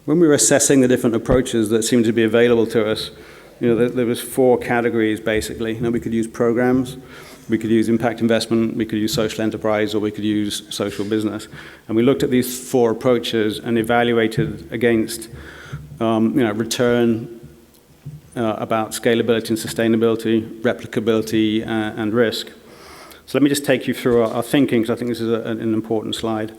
When we were assessing the different approaches that seemed to be available to us, there was 4 categories basically. We could use programs, we could use impact investment, we could use social enterprise, or we could use social business. And we looked at these 4 approaches and evaluated against return, about scalability and sustainability, replicability, and risk. So let me just take you through our thinking, because I think this is an important slide.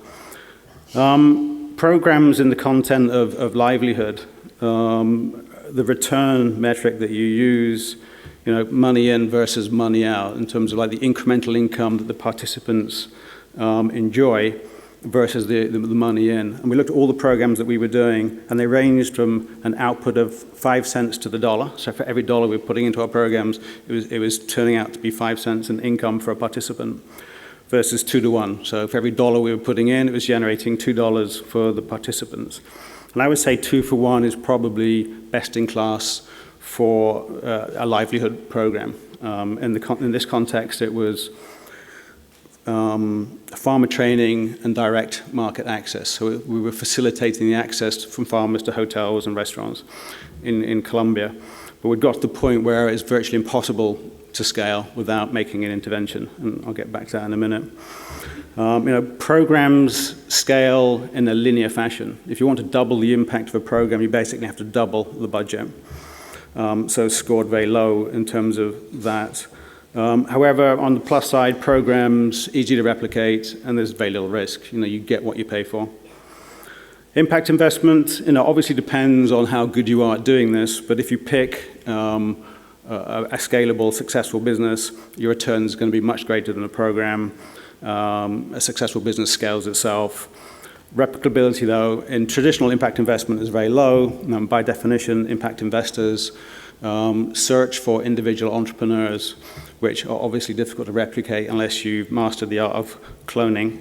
Programs in the content of livelihood, the return metric that you use, money in versus money out, in terms of like the incremental income that the participants enjoy versus the money in. And we looked at all the programs that we were doing, and they ranged from an output of 5 cents to the dollar. So for every dollar we were putting into our programs, it was turning out to be 5 cents in income for a participant, versus 2 to 1. So for every dollar we were putting in, it was generating $2 for the participants. And I would say 2 for 1 is probably best in class for a livelihood program. In this context, it was farmer training and direct market access. So we were facilitating the access from farmers to hotels and restaurants in Colombia. But we got to the point where it's virtually impossible to scale without making an intervention, and I'll get back to that in a minute. Programs scale in a linear fashion. If you want to double the impact of a program, you basically have to double the budget. So scored very low in terms of that. However, on the plus side, programs easy to replicate, and there's very little risk. You get what you pay for. Impact investment, obviously depends on how good you are at doing this, but if you pick a scalable, successful business, your return is going to be much greater than a program. A successful business scales itself. Replicability, though, in traditional impact investment is very low. By definition, impact investors search for individual entrepreneurs, which are obviously difficult to replicate unless you've mastered the art of cloning.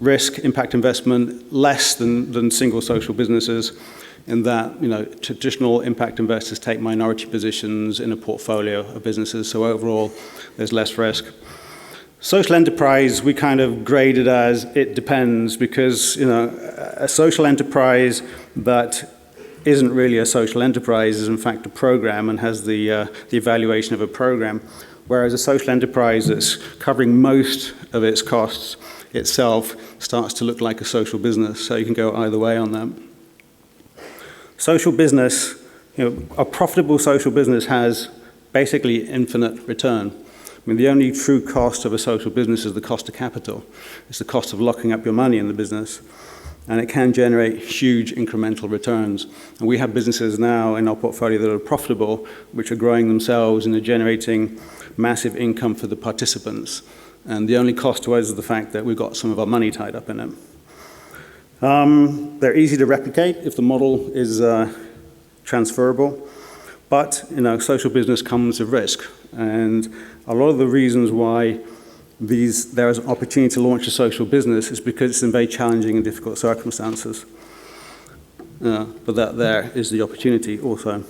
Risk, impact investment, less than single social businesses, in that traditional impact investors take minority positions in a portfolio of businesses, so overall there's less risk. Social enterprise, we kind of graded as it depends, because a social enterprise that isn't really a social enterprise is in fact a program and has the evaluation of a program, whereas a social enterprise that's covering most of its costs itself starts to look like a social business, so you can go either way on that. Social business, a profitable social business has basically infinite return. The only true cost of a social business is the cost of capital. It's the cost of locking up your money in the business. And it can generate huge incremental returns. And we have businesses now in our portfolio that are profitable, which are growing themselves and are generating massive income for the participants. And the only cost to us is the fact that we've got some of our money tied up in it. They're easy to replicate if the model is transferable. But social business comes with risk. And a lot of the reasons why there is an opportunity to launch a social business is because it's in very challenging and difficult circumstances. But that there is the opportunity also.